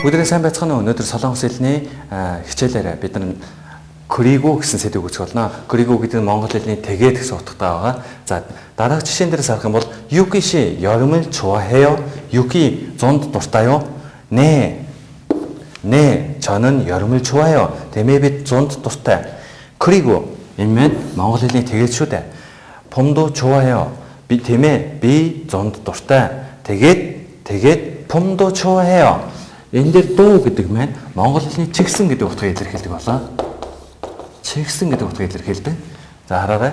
Бүгдээ сайн байцгаана уу? Өнөөдөр Солонгос хэлний хичээлээр бид нар 그리고 гэсэн сэдвийг үзэх болно. 그리고 гэдэг нь монгол хэлний тэгээд гэсэн утгатай байгаа. За дараах жишээн дээрээс харах юм бол Юки 씨 여름을 좋아해요. Юки зунд дуртай юу? 네. 네, 저는 여름을 좋아해요. 대매 бид зунд дуртай. 그리고 энэ монгол хэлний тэгээд шүү дээ. 봄도 좋아해요. би 대매 би зунд дуртай. тэгээд 봄도 좋아해요. Энэ дээр дуу гэдэг маань монгол хэлний чигсэн гэдэг утгыг илэрхийлдэг болоо. Чигсэн гэдэг утгыг илэрхийлдэг. За хараарай.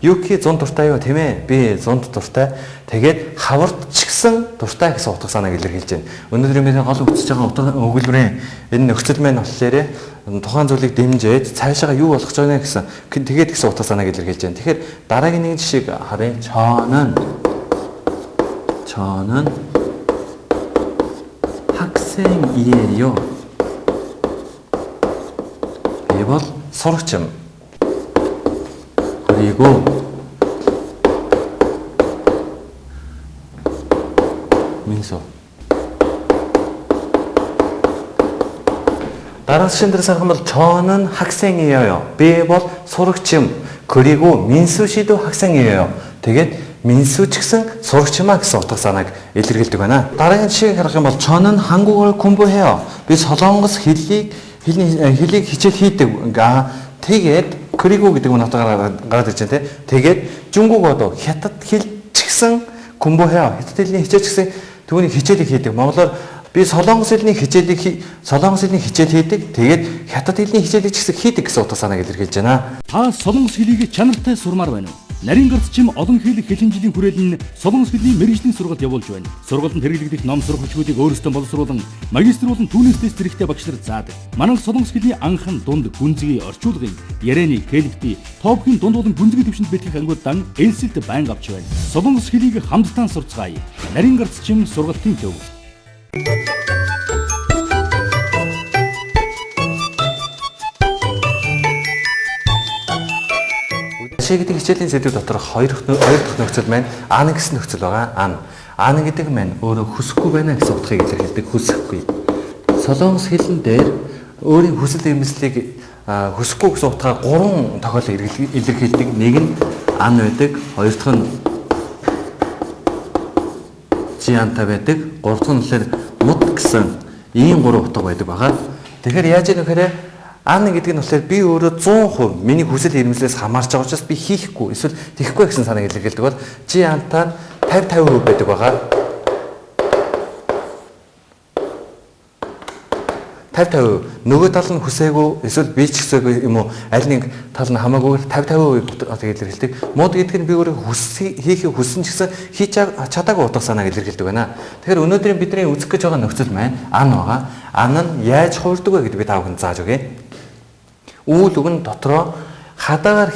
Юки зунд дуртай юу тийм ээ? Би зунд дуртай. Тэгээд хаварт чигсэн дуртай гэсэн утга санааг илэрхийлж байна. Өнөөдөр миний гол үтсэж байгаа өгүүлбэрийн энэ нөхцөл маань болохоор тухайн зүйлийг дэмжиж цаашаа юу болох гэж байна гэсэн тэгээд гэсэн утга санааг илэрхийлж байна. Тэгэхээр дараагийн нэг жишээг харъя. 저는 학생이에요. 이번 서로쯤 그리고 민수 따라서 신들을 생각하면 저는 학생이에요. 비번 서로쯤 그리고 민수 씨도 학생이에요. 되게 민수 측승 서로치마 гэсэн утга санааг илэрхийлдэг байна. Дараагийн жишээг харах юм бол 저는 한국어를 공부해요. Би солонгос хэлийг хичээл хийдэг. Тэгээд 그리고 гэдэг нь утгаар гараад ирж байна те. Тэгээд 중국어도 хятад хэл чигсэн 공부해요. хятад хэлний хичээл чигсэн түүний хичээлийг хийдэг. Монголоор би солонгос хэлний хичээл хийдэг. Тэгээд хятад хэлний хичээлийг чигсэн хийдэг гэсэн утга санааг илэрхийлж байна. Та солонгос хэлийг чанартай сурмаар байна уу? Нарийн гарцчим олон хэлийг хэлэн жилийн хүрээлэн солонгос хэлний мэргэжлийн сургалт явуулж байна. Сургалтанд хэрэглэгдэх ном сурах хүчүүдийг өөрсдөө боловсруулан магиструулан түүнээс тест хэрэгтэй багш нар заадаг. Манайх солонгос хэлний анхан дунд гүнзгий орчуулгын ярианы хэлбэти топхийн дунд болон гүнзгий төвшөнд бэлтгэх ангуудаа элсэлт байнга авч байна. Солонгос хэлийг хамтдаа сурцгаая. Нарийн гарцчим сургалтын төв. гэдэг хичээлийн сэдв дотор хоёр дахь нөхцөл маань ан гэсэн нөхцөл байгаа. Ан гэдэг маань өөрөө хүсэхгүй байна гэсэн утгыг илэрхийлдэг. Хүсэхгүй. Солонгос хэлэн дээр өөрийн хүсэл эрмэлзлийг хүсэхгүй гэсэн утгаар гурван тохиолдол илэрхийлдэг. Нэг нь ан байдаг, хоёр дахь нь жианта байдаг, гурав дахь нь болохоор мут гэсэн ийм гурван утга байдаг байгаа. Тэгэхээр яаж ийм гэхээр ан гэдэг нь болохоор би өөрөө 100% миний хүсэл эрмэлзлээс хамаарч байгаа учраас би хийхгүй эсвэл тийхгүй гэсэн санааг илэрхийлдэг бол жи антаа 50% байдаг байгаа. 50% нөгөө тал нь хүсээгүй эсвэл би ч хүсээгүй юм уу аль нэг тал нь хамаагүй 50% илэрхийлдэг. Мод гэдэг нь би өөрөө хийхийг хүссэн ч гэсэн хийж чадаагүй утга санааг илэрхийлдэг байна. Тэгэхээр өнөөдрийн бидний үзэх гэж байгаа нөхцөл маань ан байгаа. Ан нь яаж хуурдаг вэ гэдэг би та бүхэнд зааж өгье. Үйл үг нь дотроо хадаагаар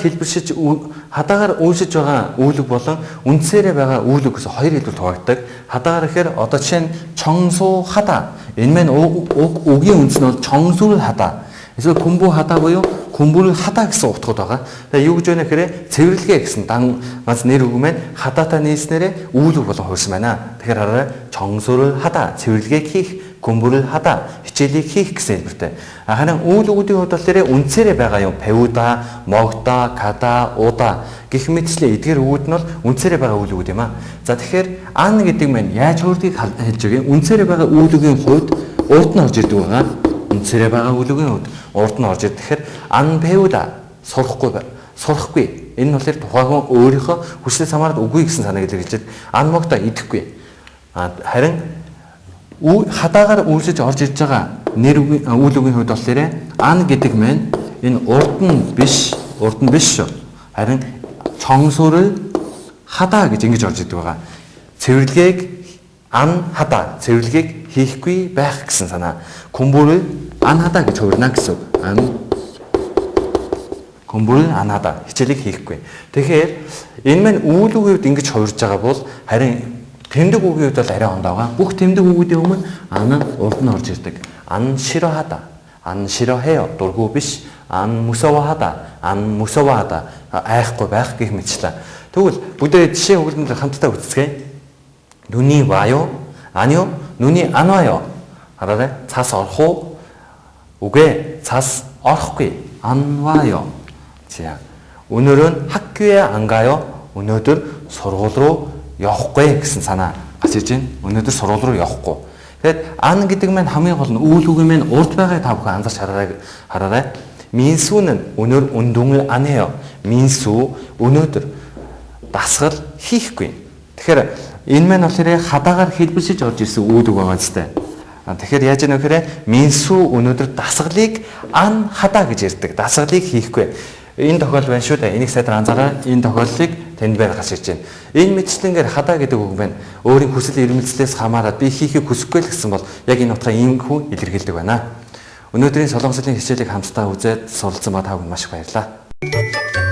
хадаагаар үйлшиж байгаа үйл үг болон үндсээрээ байгаа үйл үг гэсэн хоёр хэлбэр хуваагддаг. Хадаагаар гэхээр одоо жишээ нь 청소하다. Энэ маань үгийн үндэс нь бол 청소를 하다. эсвэл 공부하다 буюу 공부를 하다 гэсэн утгад байгаа. Тэгээ юу гэж байна гэхээр цэвэрлэгээ гэсэн ганц нэр үг маань хадаатай нийснээрээ үйл үг болон хувирсан байна. Тэгэхээр хараарай 청소를 하다 цэвэрлэгээ хийх 공부를 하다 хичээлийг хийх гэсэн хэлбэртэй. Харин үйл өгүүдийн хувьд бол тэрэ үндсээрээ байгаа юм. 배우다, 먹다, 가다, 오다 гэх мэтчлээ эдгээр өгүүд нь бол үндсээрээ байгаа үйл өгүүд юм аа. За тэгэхээр ан гэдэг маань яаж өөртгийг хэлж байгаа юм? Үндсээрээ байгаа үйл өгийн хувьд урд нь орж ирдэг байгаа. Үндсээрээ байгаа үйл өгийн хувьд урд нь орж ирдэг. Тэгэхээр ан 배우다 сурахгүй. Энэ нь болохоор тухайн өөрийнхөө хүслээс хамаарат үгүй гэсэн санааг илэрхийлж ан 먹다 идэхгүй. Харин хадаагаар үйлсэж орж ирж байгаа нэр үйл үгийн хувьд болохоор ан гэдэг маань энэ урд нь биш шүү. Харин 청소를 하다 гэж ингэж орж идэг байгаа. Цэвэрлэгийг 안 하다, цэвэрлэгийг хийхгүй байх гэсэн санаа. 공부를 안 하다 гэж хувирна гэсэн. 공부를 안 하다, хичээлийг хийхгүй. Тэгэхээр энэ маань үйл үгийн хувьд ингэж хувирж байгаа бол харин тэмдэг үгийн хувьд бол арай ондоо байгаа. Бүх тэмдэг үгүүдийн өмнө ан урд нь орж ирдэг. 안 싫어하다, 안 싫어해요. дургүй биш. ан мусаваада айхгүй байх гэх мэтчлээ. Тэгвэл бүгдээ жишээ өгүүлбэрээр хамтдаа үзцгээе. Нүний 와요? 아니요. 눈이 안 와요. 알아래? цаас орох уу? үгүй. цаас орохгүй. 안 와요. 자, 오늘은 학교에 안 가요. өнөөдөр сургууль руу явахгүй гэсэн санаа гарч иж байна. өнөөдөр сургууль руу явахгүй. Тэгэхээр 안 гэдэг маань хамгийн гол нь үйл үгийн маань урд байгааг та бүхэн анзаарч хараарай. 민수는 오늘 운동을 안 해요. 민수 өнөөдөр дасгал хийхгүй. Тэгэхээр энэ маань болохоор хадаагаар хэлбэлшиж орж ирсэн үйл үг байгаа зү. Тэгэхээр яаж яах вэ гэхээр 민수 өнөөдөр дасгалыг 안 하다 гэж ярьдаг. дасгалыг хийхгүй. Энэ тохиол байна шүү дээ. Энийг сайдаар анзаараа. Энэ тохиоллыг танд байр гарч ирж байна. Энэ мэтчлэнгээр хадаа гэдэг үг байна. Өөрийн хүсэл эрмэлзлээс хамаарат би хийхийг хүсэхгүй л гэсэн бол яг энэ утгаар иймэрхүү илэрхийлдэг байна. өнөөдрийн солонгослын хичээлийг хамтдаа үзээд суралцсан ба та бүхэнд маш их баярлалаа.